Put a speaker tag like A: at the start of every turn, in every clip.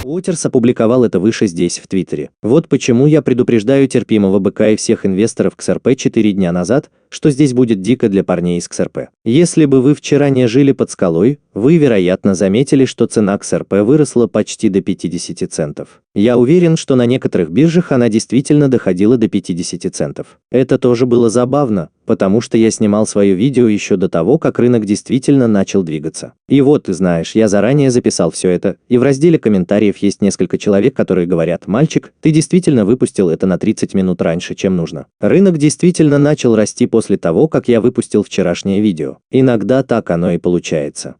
A: Уотерс опубликовал это выше здесь, в Твиттере. Вот почему я предупреждаю терпимого быка и всех инвесторов XRP 4 дня назад, что здесь будет дико для парней из XRP. Если бы вы вчера не жили под скалой, вы, вероятно, заметили, что цена XRP выросла почти до 50 центов. Я уверен, что на некоторых биржах она действительно доходила до 50 центов. Это тоже было забавно, потому что я снимал свое видео еще до того, как рынок действительно начал двигаться. И вот, ты знаешь, я заранее записал все это, и в разделе комментариев есть несколько человек, которые говорят: «Мальчик, ты действительно выпустил это на 30 минут раньше, чем нужно». Рынок действительно начал расти после того, как я выпустил вчерашнее видео. Иногда так оно и получается.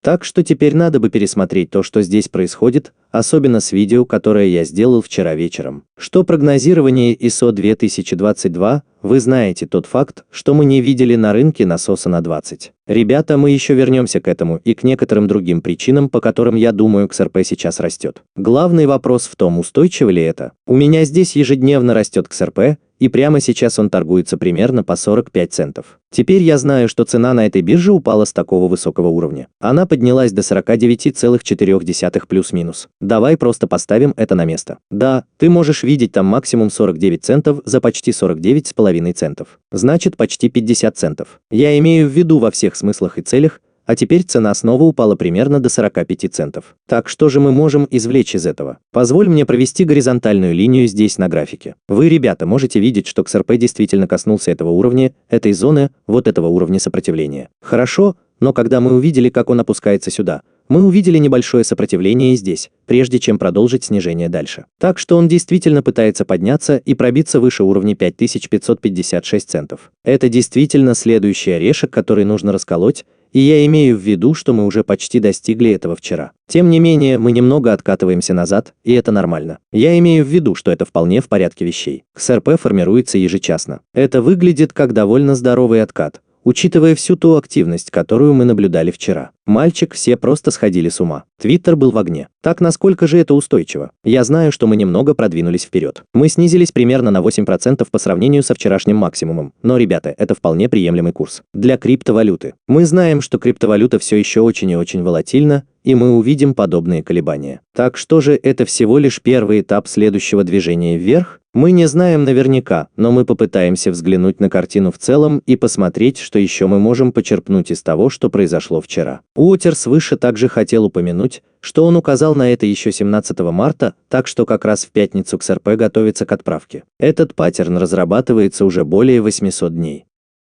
A: Так что теперь надо бы пересмотреть то, что здесь происходит, особенно с видео, которое я сделал вчера вечером. Что прогнозирование ISO 2022, вы знаете тот факт, что мы не видели на рынке насоса на 20. Ребята, мы еще вернемся к этому и к некоторым другим причинам, по которым, я думаю, XRP сейчас растет. Главный вопрос в том, устойчиво ли это. У меня здесь ежедневно растет XRP, и прямо сейчас он торгуется примерно по 45 центов. Теперь я знаю, что цена на этой бирже упала с такого высокого уровня. Она поднялась до 49,4 плюс-минус. Давай просто поставим это на место. Да, ты можешь видеть там максимум 49 центов за почти 49,5 центов. Значит, почти 50 центов. Я имею в виду во всех смыслах и целях, а теперь цена снова упала примерно до 45 центов. Так что же мы можем извлечь из этого? Позволь мне провести горизонтальную линию здесь на графике. Вы, ребята, можете видеть, что XRP действительно коснулся этого уровня, этой зоны, вот этого уровня сопротивления. Хорошо, но когда мы увидели, как он опускается сюда, мы увидели небольшое сопротивление и здесь, прежде чем продолжить снижение дальше. Так что он действительно пытается подняться и пробиться выше уровня 5556 центов. Это действительно следующий орешек, который нужно расколоть, и я имею в виду, что мы уже почти достигли этого вчера. Тем не менее, мы немного откатываемся назад, и это нормально. Я имею в виду, что это вполне в порядке вещей. XRP формируется ежечасно. Это выглядит как довольно здоровый откат, учитывая всю ту активность, которую мы наблюдали вчера. Мальчик, все просто сходили с ума. Твиттер был в огне. Так насколько же это устойчиво? Я знаю, что мы немного продвинулись вперед. Мы снизились примерно на 8% по сравнению со вчерашним максимумом. Но, ребята, это вполне приемлемый курс. Для криптовалюты. Мы знаем, что криптовалюта все еще очень и очень волатильна, и мы увидим подобные колебания. Так что же это всего лишь первый этап следующего движения вверх? Мы не знаем наверняка, но мы попытаемся взглянуть на картину в целом и посмотреть, что еще мы можем почерпнуть из того, что произошло вчера. Уотерс выше также хотел упомянуть, что он указал на это еще 17 марта, так что как раз в пятницу XRP готовится к отправке. Этот паттерн разрабатывается уже более 800 дней.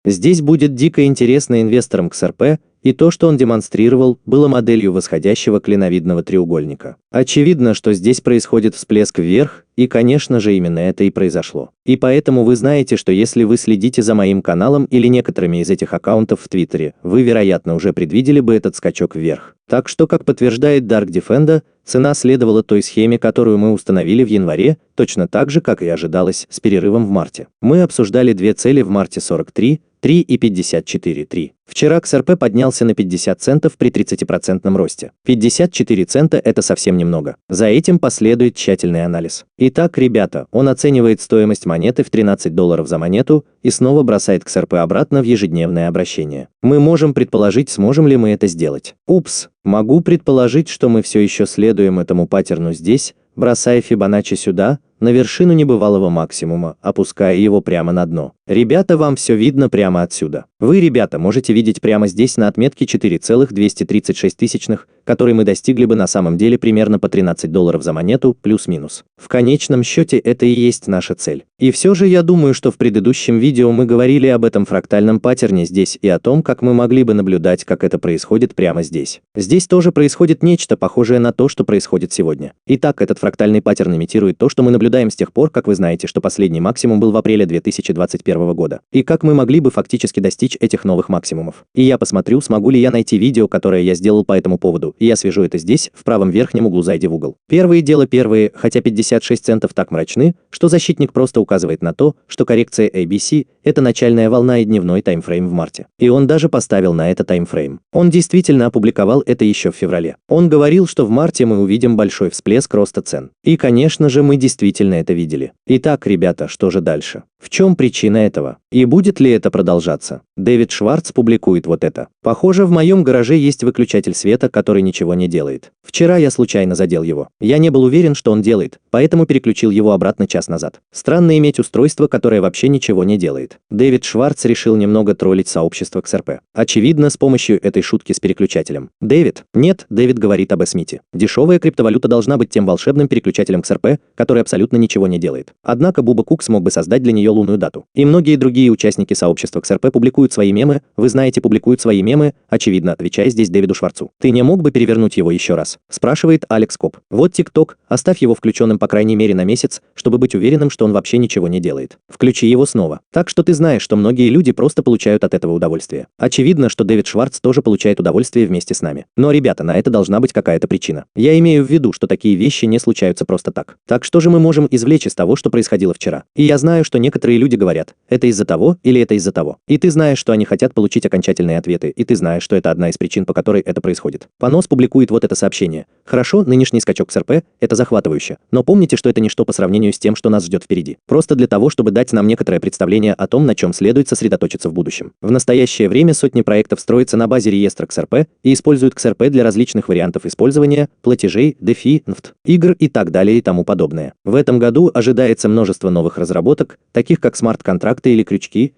A: Здесь будет дико интересно инвесторам XRP, и то, что он демонстрировал, было моделью восходящего клиновидного треугольника. Очевидно, что здесь происходит всплеск вверх, и, конечно же, именно это и произошло. И поэтому вы знаете, что если вы следите за моим каналом или некоторыми из этих аккаунтов в Твиттере, вы, вероятно, уже предвидели бы этот скачок вверх. Так что, как подтверждает Dark Defender, цена следовала той схеме, которую мы установили в январе, точно так же, как и ожидалось, с перерывом в марте. Мы обсуждали две цели в марте: 43, 3 и 54, 3. Вчера XRP поднялся на 50 центов при 30% росте. 54 цента – это совсем немного. За этим последует тщательный анализ. Итак, ребята, он оценивает стоимость монеты в $13 за монету и снова бросает XRP обратно в ежедневное обращение. Мы можем предположить, сможем ли мы это сделать. Упс, могу предположить, что мы все еще следуем этому паттерну здесь, бросая Фибоначчи сюда, на вершину небывалого максимума, опуская его прямо на дно. Ребята, вам все видно прямо отсюда. Вы, ребята, можете видеть прямо здесь на отметке 4,236, который мы достигли бы на самом деле примерно по $13 за монету, плюс-минус. В конечном счете это и есть наша цель. И все же я думаю, что в предыдущем видео мы говорили об этом фрактальном паттерне здесь и о том, как мы могли бы наблюдать, как это происходит прямо здесь. Здесь тоже происходит нечто похожее на то, что происходит сегодня. Итак, этот фрактальный паттерн имитирует то, что мы наблюдаем с тех пор, как вы знаете, что последний максимум был в апреле 2021 года. И как мы могли бы фактически достичь этих новых максимумов. И я посмотрю, смогу ли я найти видео, которое я сделал по этому поводу, и я свяжу это здесь, в правом верхнем углу, зайди в угол. Первые, хотя 56 центов так мрачны, что защитник просто указывает на то, что коррекция ABC – это начальная волна и дневной таймфрейм в марте. И он даже поставил на это таймфрейм. Он действительно опубликовал это еще в феврале. Он говорил, что в марте мы увидим большой всплеск роста цен. И, конечно же, мы действительно это видели. Итак, ребята, что же дальше? В чем причина этого? И будет ли это продолжаться? Дэвид Шварц публикует вот это. Похоже, в моем гараже есть выключатель света, который ничего не делает. Вчера я случайно задел его. Я не был уверен, что он делает, поэтому переключил его обратно час назад. Странно иметь устройство, которое вообще ничего не делает. Дэвид Шварц решил немного троллить сообщество XRP. Очевидно, с помощью этой шутки с переключателем. Дэвид? Нет, Дэвид говорит об Смите. Дешевая криптовалюта должна быть тем волшебным переключателем XRP, который абсолютно ничего не делает. Однако Буба Кук смог бы создать для нее лунную дату. И многие другие участники сообщества XRP публикуют свои мемы, вы знаете, публикуют свои мемы, очевидно, отвечая здесь Дэвиду Шварцу. Ты не мог бы перевернуть его еще раз? Спрашивает Алекс Коп. Вот ТикТок, оставь его включенным по крайней мере на месяц, чтобы быть уверенным, что он вообще ничего не делает. Включи его снова. Так что ты знаешь, что многие люди просто получают от этого удовольствие. Очевидно, что Дэвид Шварц тоже получает удовольствие вместе с нами. Но, ребята, на это должна быть какая-то причина. Я имею в виду, что такие вещи не случаются просто так. Так что же мы можем извлечь из того, что происходило вчера? И я знаю, что некоторые люди говорят, это из-за того или это из-за того. И ты знаешь, что они хотят получить окончательные ответы, и ты знаешь, что это одна из причин, по которой это происходит. Понос публикует вот это сообщение. Хорошо, нынешний скачок XRP – это захватывающе. Но помните, что это ничто по сравнению с тем, что нас ждет впереди. Просто для того, чтобы дать нам некоторое представление о том, на чем следует сосредоточиться в будущем. В настоящее время сотни проектов строятся на базе реестра XRP и используют XRP для различных вариантов использования, платежей, DeFi, NFT, игр и так далее и тому подобное. В этом году ожидается множество новых разработок, таких как смарт-контракты или крючки,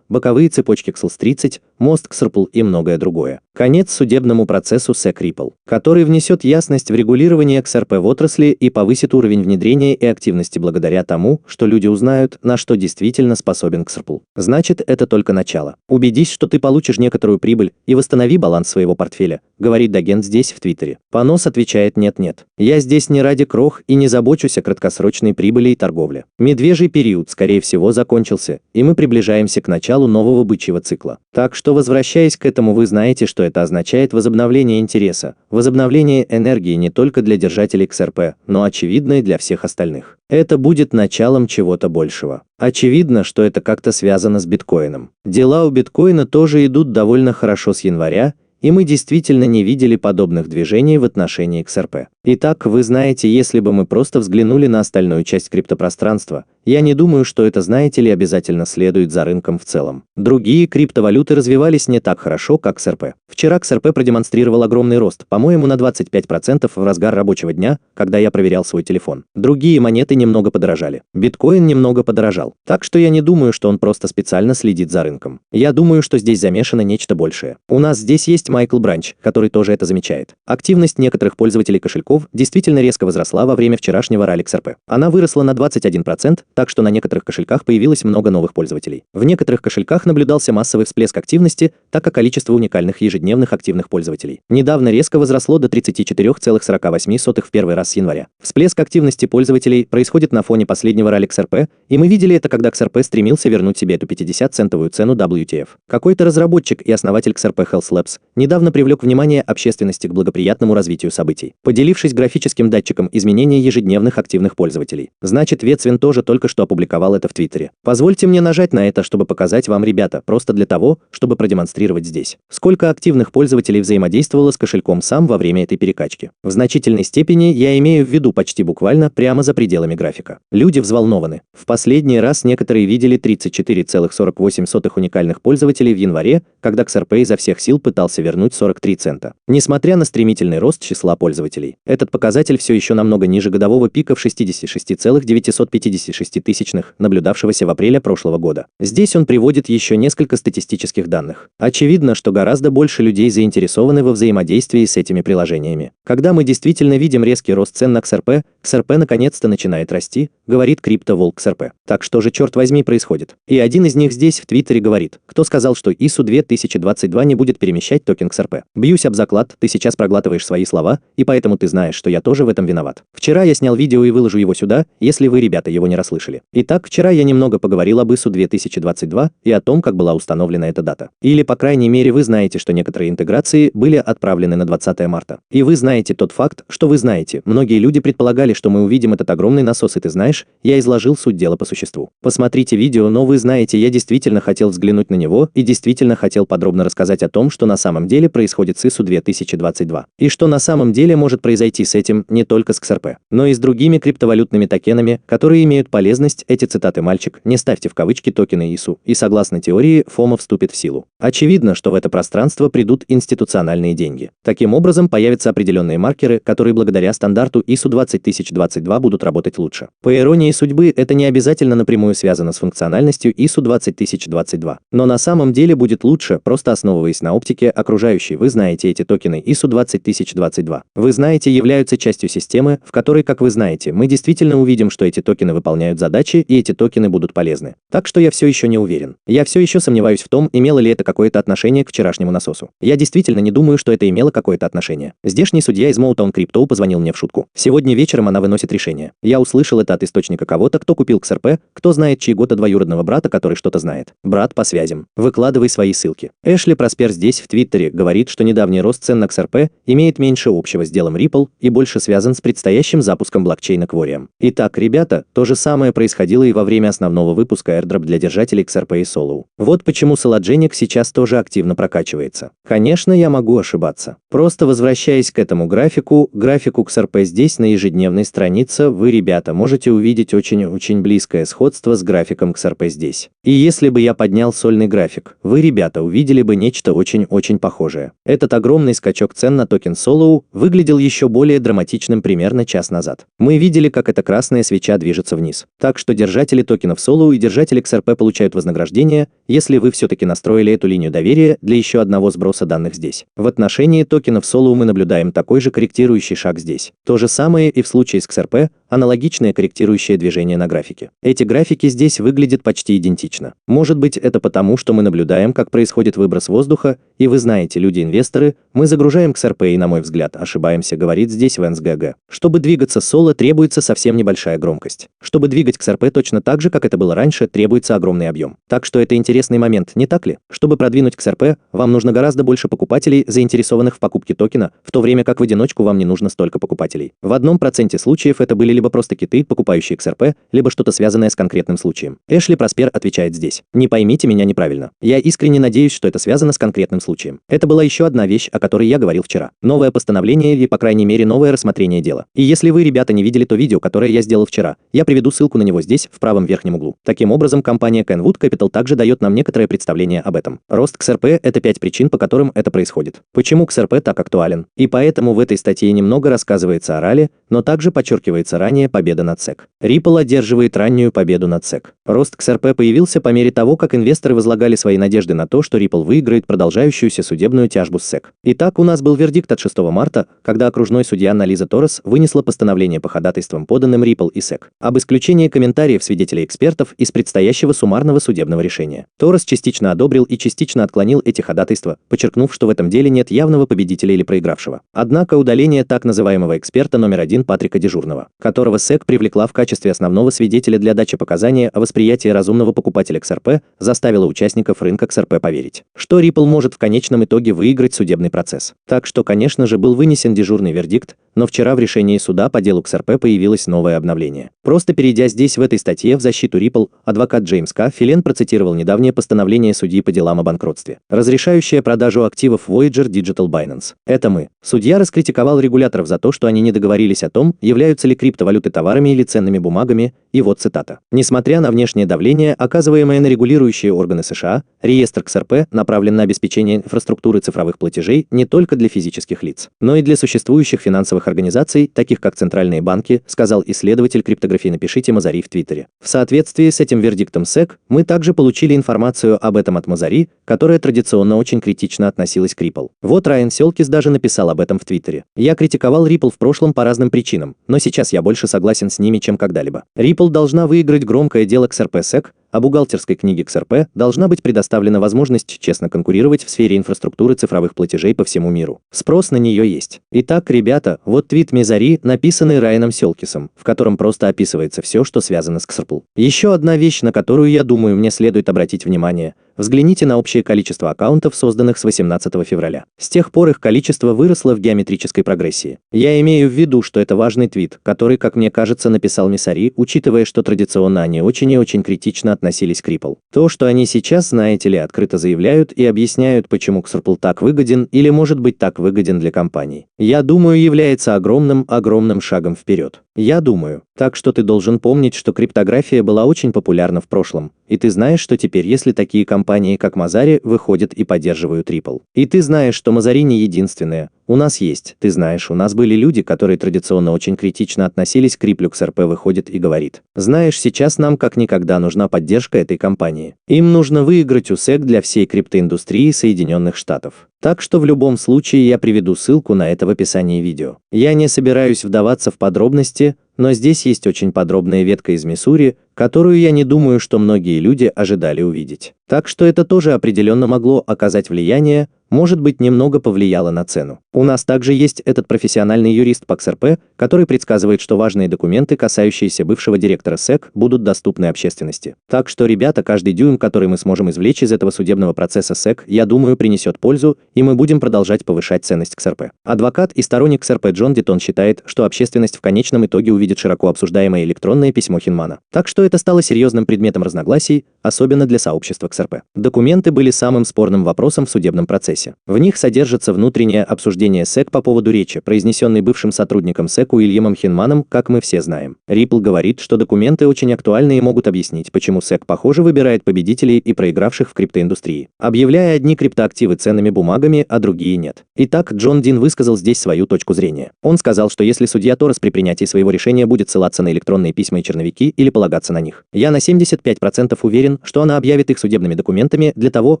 A: боковые цепочки XLS30, мост XRP и многое другое. Конец судебному процессу SEC Ripple, который внесет ясность в регулирование XRP в отрасли и повысит уровень внедрения и активности благодаря тому, что люди узнают, на что действительно способен XRP. Значит, это только начало. Убедись, что ты получишь некоторую прибыль и восстанови баланс своего портфеля, говорит Доген здесь в Твиттере. Понос отвечает нет. Я здесь не ради крох и не забочусь о краткосрочной прибыли и торговле. Медвежий период, скорее всего, закончился, и мы приближаемся к началу нового бычьего цикла. Так что, возвращаясь к этому, вы знаете, что это означает возобновление интереса, возобновление энергии не только для держателей XRP, но очевидно и для всех остальных. Это будет началом чего-то большего. Очевидно, что это как-то связано с биткоином. Дела у биткоина тоже идут довольно хорошо с января, и мы действительно не видели подобных движений в отношении XRP. Итак, вы знаете, если бы мы просто взглянули на остальную часть криптопространства, я не думаю, что это, знаете ли, обязательно следует за рынком в целом. Другие криптовалюты развивались не так хорошо, как XRP. Вчера XRP продемонстрировал огромный рост, по-моему, на 25% в разгар рабочего дня, когда я проверял свой телефон. Другие монеты немного подорожали. Биткоин немного подорожал. Так что я не думаю, что он просто специально следит за рынком. Я думаю, что здесь замешано нечто большее. У нас здесь есть Майкл Бранч, который тоже это замечает. Активность некоторых пользователей кошельков действительно резко возросла во время вчерашнего ралли XRP. Она выросла на 21%, так что на некоторых кошельках появилось много новых пользователей. В некоторых кошельках наблюдался массовый всплеск активности, так как количество уникальных ежедневных активных пользователей недавно резко возросло до 34,48 в первый раз с января. Всплеск активности пользователей происходит на фоне последнего ралли XRP, и мы видели это, когда XRP стремился вернуть себе эту 50-центовую цену WTF. Какой-то разработчик и основатель XRP Health Labs недавно привлек внимание общественности к благоприятному развитию событий, поделившись графическим датчиком изменения ежедневных активных пользователей. Значит, Ветсвин тоже только что опубликовал это в Твиттере. Позвольте мне нажать на это, чтобы показать вам, ребята, просто для того, чтобы продемонстрировать здесь, сколько активных пользователей взаимодействовало с кошельком сам во время этой перекачки. В значительной степени я имею в виду почти буквально прямо за пределами графика. Люди взволнованы. В последний раз некоторые видели 34,48 уникальных пользователей в январе, когда XRP изо всех сил пытался вернуть 43 цента. Несмотря на стремительный рост числа пользователей, этот показатель все еще намного ниже годового пика в 66,956 тысячных, наблюдавшегося в апреле прошлого года. Здесь он приводит еще несколько статистических данных. Очевидно, что гораздо больше людей заинтересованы во взаимодействии с этими приложениями. Когда мы действительно видим резкий рост цен на XRP, XRP наконец-то начинает расти, говорит CryptoVolk XRP. Так что же, черт возьми, происходит? И один из них здесь в Твиттере говорит, кто сказал, что ISO 2022 не будет перемещать токен XRP. Бьюсь об заклад, ты сейчас проглатываешь свои слова, и поэтому ты знаешь, что я тоже в этом виноват. Вчера я снял видео и выложу его сюда, если вы, ребята, его не расслышали. Итак, вчера я немного поговорил об ISO 2022 и о том, как была установлена эта дата. Или, по крайней мере, вы знаете, что некоторые интеграции были отправлены на 20 марта. И вы знаете тот факт, что вы знаете. Многие люди предполагали, что мы увидим этот огромный насос, и ты знаешь, я изложил суть дела по существу. Посмотрите видео, но вы знаете, я действительно хотел взглянуть на него и действительно хотел подробно рассказать о том, что на самом деле происходит с ISO 2022. И что на самом деле может произойти с этим не только с XRP, но и с другими криптовалютными токенами, которые имеют полезные полезность, эти цитаты мальчик, не ставьте в кавычки токены ИСУ, и согласно теории, ФОМО вступит в силу. Очевидно, что в это пространство придут институциональные деньги. Таким образом, появятся определенные маркеры, которые благодаря стандарту ISO 20022 будут работать лучше. По иронии судьбы, это не обязательно напрямую связано с функциональностью ISO 20022. Но на самом деле будет лучше, просто основываясь на оптике окружающей. Вы знаете, эти токены ISO 20022. Вы знаете, являются частью системы, в которой, как вы знаете, мы действительно увидим, что эти токены выполняют задачи, и эти токены будут полезны. Так что я все еще не уверен. Я все еще сомневаюсь в том, имело ли это какое-то отношение к вчерашнему насосу. Я действительно не думаю, что это имело какое-то отношение. Здешний судья из Motown Crypto позвонил мне в шутку. Сегодня вечером она выносит решение. Я услышал это от источника кого-то, кто купил XRP, кто знает чьего-то двоюродного брата, который что-то знает. Брат по связям. Выкладывай свои ссылки. Эшли Проспер здесь в Твиттере говорит, что недавний рост цен на XRP имеет меньше общего с делом Ripple и больше связан с предстоящим запуском блокчейна Quorium. Итак, ребята, то же самое происходило и во время основного выпуска airdrop для держателей XRP и Solana. Вот почему Sologenic сейчас тоже активно прокачивается. Конечно, я могу ошибаться. Просто возвращаясь к этому графику XRP здесь на ежедневной странице, вы, ребята, можете увидеть очень близкое сходство с графиком XRP здесь. И если бы я поднял сольный график, вы, ребята, увидели бы нечто очень похожее. Этот огромный скачок цен на токен Solana выглядел еще более драматичным примерно час назад. Мы видели, как эта красная свеча движется вниз. Так что держатели токенов Solana и держатели XRP получают вознаграждение, если вы все-таки настроили эту линию доверия для еще одного сброса данных здесь. В отношении токенов Solana мы наблюдаем такой же корректирующий шаг здесь. То же самое и в случае с XRP, аналогичное корректирующее движение на графике. Эти графики здесь выглядят почти идентично. Может быть, это потому, что мы наблюдаем, как происходит выброс воздуха, и вы знаете, люди-инвесторы, мы загружаем XRP и, на мой взгляд, ошибаемся, говорит здесь Венс ГГ. Чтобы двигаться Solana, требуется совсем небольшая громкость. Чтобы двигать XRP точно так же, как это было раньше, требуется огромный объем. Так что это интересный момент, не так ли? Чтобы продвинуть XRP, вам нужно гораздо больше покупателей, заинтересованных в покупке токена, в то время как в одиночку вам не нужно столько покупателей. В 1% случаев это были либо просто киты, покупающие XRP, либо что-то связанное с конкретным случаем. Эшли Проспер отвечает здесь. Не поймите меня неправильно. Я искренне надеюсь, что это связано с конкретным случаем. Это была еще одна вещь, о которой я говорил вчера. Новое постановление или, по крайней мере, новое рассмотрение дела. И если вы, ребята, не видели то видео, которое я сделал вчера, я приведу ссылку на него здесь, в правом верхнем углу. Таким образом, компания Kenwood Capital также дает нам некоторое представление об этом. Рост XRP – это 5 причин, по которым это происходит. Почему XRP так актуален? И поэтому в этой статье немного рассказывается о ралли, но также подчеркивается ранняя победа над SEC. Ripple одерживает раннюю победу над SEC. Рост XRP появился по мере того, как инвесторы возлагали свои надежды на то, что Ripple выиграет продолжающуюся судебную тяжбу с SEC. Итак, у нас был вердикт от 6 марта, когда окружной судья Нализа Торрес вынесла постановление по ходатайствам, поданным Ripple и SEC, об исключении комментариев свидетелей-экспертов из предстоящего суммарного судебного решения. Торрес частично одобрил и частично отклонил эти ходатайства, подчеркнув, что в этом деле нет явного победителя или проигравшего. Однако удаление так называемого эксперта номер 1 Патрика Дежурного, которого SEC привлекла в качестве основного свидетеля для дачи показания о восприятии разумного покупателя XRP, заставило участников рынка XRP поверить, что Ripple может в конечном итоге выиграть судебный процесс. Так что, конечно же, был вынесен дежурный вердикт, но вчера в решении суда по делу XRP появилось новое обновление. Просто перейдя здесь в этой статье в защиту Ripple, адвокат Джеймс К. Филен процитировал недавнее постановление судьи по делам о банкротстве, разрешающее продажу активов Voyager Digital Binance. Это мы. Судья раскритиковал регуляторов за то, что они не договорились о том, являются ли криптовалюты товарами или ценными бумагами, и вот цитата. Несмотря на внешнее давление, оказываемое на регулирующие органы США, реестр XRP направлен на обеспечение инфраструктуры цифровых платежей не только для физических лиц, но и для существующих финансовых организаций, таких как центральные банки, сказал исследователь криптографии. Напишите Мазари в Твиттере. В соответствии с этим вердиктом SEC, мы также получили информацию об этом от Мазари, которая традиционно очень критично относилась к Ripple. Вот Райан Селкис даже написал об этом в Твиттере. Я критиковал Ripple в прошлом по разным причинам, но сейчас я больше согласен с ними, чем когда-либо. Ripple должна выиграть громкое дело XRP SEC, а бухгалтерской книге XRP должна быть предоставлена возможность честно конкурировать в сфере инфраструктуры цифровых платежей по всему миру. Спрос на нее есть. Итак, ребята, вот твит Мазари, написанный Райаном Селкисом, в котором просто описывается все, что связано с XRP. Еще одна вещь, на которую, я думаю, мне следует обратить внимание. Взгляните на общее количество аккаунтов, созданных с 18 февраля. С тех пор их количество выросло в геометрической прогрессии. Я имею в виду, что это важный твит, который, как мне кажется, написал Мазари, учитывая, что традиционно они очень и очень критично относились к Ripple. То, что они сейчас, знаете ли, открыто заявляют и объясняют, почему XRP так выгоден или может быть так выгоден для компаний, я думаю, является огромным шагом вперед. Я думаю. Так что ты должен помнить, что криптография была очень популярна в прошлом, и ты знаешь, что теперь, если такие компании, как Mozari, выходят и поддерживают Ripple. И ты знаешь, что Mozari не единственная. У нас есть, ты знаешь, у нас были люди, которые традиционно очень критично относились к Ripple. XRP выходит и говорит: знаешь, сейчас нам как никогда нужна поддержка этой компании. Им нужно выиграть у SEC для всей криптоиндустрии Соединенных Штатов. Так что в любом случае я приведу ссылку на это в описании видео. Я не собираюсь вдаваться в подробности, но здесь есть очень подробная ветка из Миссури, которую я не думаю, что многие люди ожидали увидеть. Так что это тоже определенно могло оказать влияние, может быть, немного повлияло на цену. У нас также есть этот профессиональный юрист по XRP, который предсказывает, что важные документы, касающиеся бывшего директора SEC, будут доступны общественности. Так что, ребята, каждый дюйм, который мы сможем извлечь из этого судебного процесса SEC, я думаю, принесет пользу, и мы будем продолжать повышать ценность XRP. Адвокат и сторонник XRP Джон Дитон считает, что общественность в конечном итоге увидит широко обсуждаемое электронное письмо Хинмана. Так что это стало серьезным предметом разногласий, особенно для сообщества XRP. Документы были самым спорным вопросом в судебном процессе. В них содержится внутреннее обсуждение SEC по поводу речи, произнесенной бывшим сотрудником SEC Уильямом Хинманом, как мы все знаем. Ripple говорит, что документы очень актуальны и могут объяснить, почему SEC, похоже, выбирает победителей и проигравших в криптоиндустрии, объявляя одни криптоактивы ценными бумагами, а другие нет. Итак, Джон Дин высказал здесь свою точку зрения. Он сказал, что если судья Торрес при принятии своего решения будет ссылаться на электронные письма и черновики или полагаться на них, я на 75% уверен, что она объявит их судебными документами для того,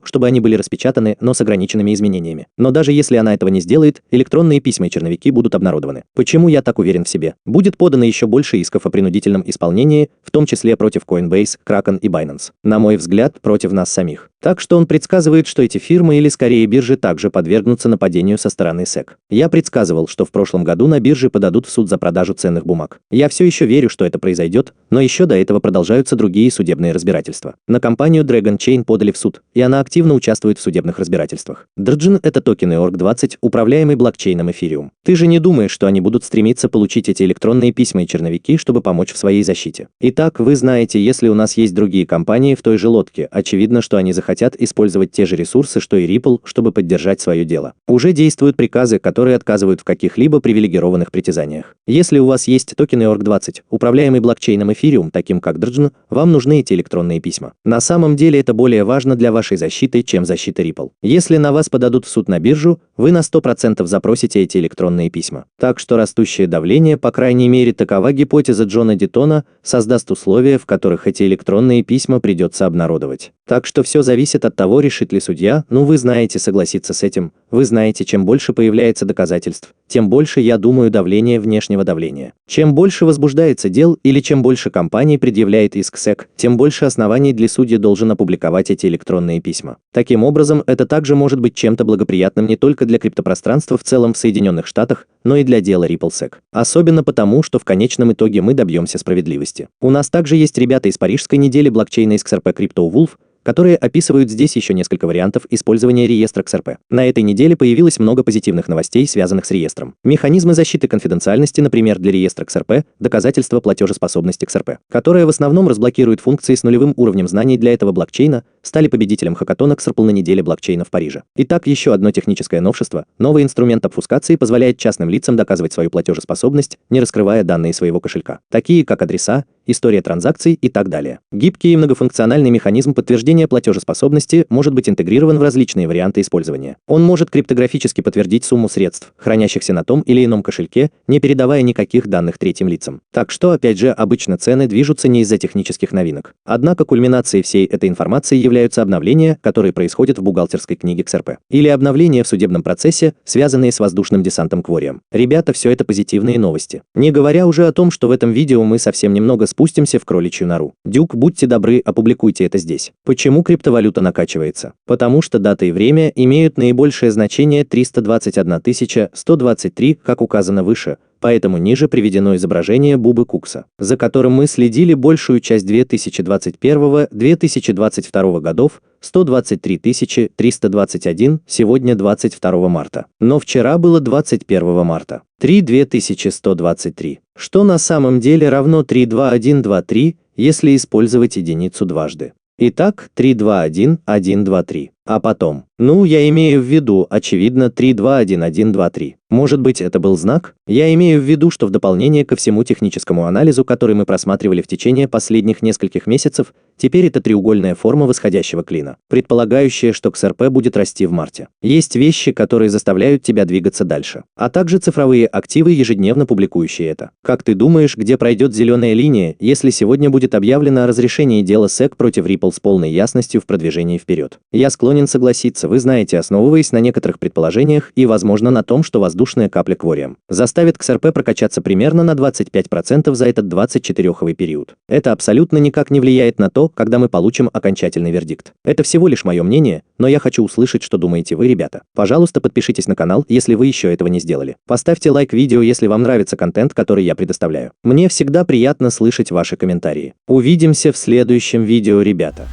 A: чтобы они были распечатаны, но с ограниченными изменениями. Но даже если она этого не сделает, электронные письма и черновики будут обнародованы. Почему я так уверен в себе? Будет подано еще больше исков о принудительном исполнении, в том числе против Coinbase, Kraken и Binance. На мой взгляд, против нас самих. Так что он предсказывает, что эти фирмы или скорее биржи также подвергнутся нападению со стороны SEC. Я предсказывал, что в прошлом году на бирже подадут в суд за продажу ценных бумаг. Я все еще верю, что это произойдет, но еще до этого продолжаются другие судебные разбирательства. На компанию Dragon Chain подали в суд, и она активно участвует в судебных разбирательствах. Drgn — это токены Orc-20, управляемый блокчейном Ethereum. Ты же не думаешь, что они будут стремиться получить эти электронные письма и черновики, чтобы помочь в своей защите? Итак, вы знаете, если у нас есть другие компании в той же лодке, очевидно, что они захотят использовать те же ресурсы, что и Ripple, чтобы поддержать свое дело. Уже действуют приказы, которые отказывают в каких-либо привилегированных притязаниях. Если у вас есть токены Orc-20, управляемый блокчейном Ethereum, таким как Drgn, вам нужны эти электронные письма. На самом деле это более важно для вашей защиты, чем защита Ripple. Если на вас подадут в суд на биржу, вы на 100% запросите эти электронные письма. Так что растущее давление, по крайней мере такова гипотеза Джона Дитона, создаст условия, в которых эти электронные письма придется обнародовать. Так что все зависит от того, решит ли судья, вы знаете, согласиться с этим. Вы знаете, чем больше появляется доказательств, тем больше, я думаю, давление внешнего давления. Чем больше возбуждается дел или чем больше компаний предъявляет иск SEC, тем больше оснований для судьи должен опубликовать эти электронные письма. Таким образом, это также может быть чем-то благоприятным не только для криптопространства в целом в Соединенных Штатах, но и для дела Ripple SEC. Особенно потому, что в конечном итоге мы добьемся справедливости. У нас также есть ребята из парижской недели блокчейна из XRP Crypto Wolf, которые описывают здесь еще несколько вариантов использования реестра XRP. На этой неделе появилось много позитивных новостей, связанных с реестром. Механизмы защиты конфиденциальности, например, для реестра XRP, доказательства платежеспособности XRP, которая в основном разблокирует функции с нулевым уровнем знаний для этого блокчейна, стали победителем хакатона XRP на неделе блокчейна в Париже. Итак, еще одно техническое новшество. Новый инструмент обфускации позволяет частным лицам доказывать свою платежеспособность, не раскрывая данные своего кошелька, такие как адреса, история транзакций и так далее. Гибкий и многофункциональный механизм подтверждения платежеспособности может быть интегрирован в различные варианты использования. Он может криптографически подтвердить сумму средств, хранящихся на том или ином кошельке, не передавая никаких данных третьим лицам. Так что, опять же, обычно цены движутся не из-за технических новинок. Однако кульминацией всей этой информации являются обновления, которые происходят в бухгалтерской книге XRP, или обновления в судебном процессе, связанные с воздушным десантом Quorum. Ребята, все это позитивные новости. Не говоря уже о том, что в этом видео мы совсем немного спустимся в кроличью нору. Дюк, будьте добры, опубликуйте это здесь. Почему криптовалюта накачивается? Потому что дата и время имеют наибольшее значение 321 123, как указано выше, поэтому ниже приведено изображение Бубы Кукса, за которым мы следили большую часть 2021-2022 годов, 123 321, сегодня 22 марта. Но вчера было 21 марта. 32123, что на самом деле равно 32123, если использовать единицу дважды. Итак, 321123. А потом, я имею в виду, очевидно, 321123. Может быть, это был знак? Я имею в виду, что в дополнение ко всему техническому анализу, который мы просматривали в течение последних нескольких месяцев, теперь это треугольная форма восходящего клина, предполагающая, что XRP будет расти в марте. Есть вещи, которые заставляют тебя двигаться дальше, а также цифровые активы, ежедневно публикующие это. Как ты думаешь, где пройдет зеленая линия, если сегодня будет объявлено о разрешении дела SEC против Ripple с полной ясностью в продвижении вперед? Я склонен согласиться, вы знаете, основываясь на некоторых предположениях и, возможно, на том, что воздушная капля Quorum заставит XRP прокачаться примерно на 25% за этот 24-овый период. Это абсолютно никак не влияет на то, когда мы получим окончательный вердикт. Это всего лишь мое мнение, но я хочу услышать, что думаете вы, ребята. Пожалуйста, подпишитесь на канал, если вы еще этого не сделали. Поставьте лайк видео, если вам нравится контент, который я предоставляю. Мне всегда приятно слышать ваши комментарии. Увидимся в следующем видео, ребята.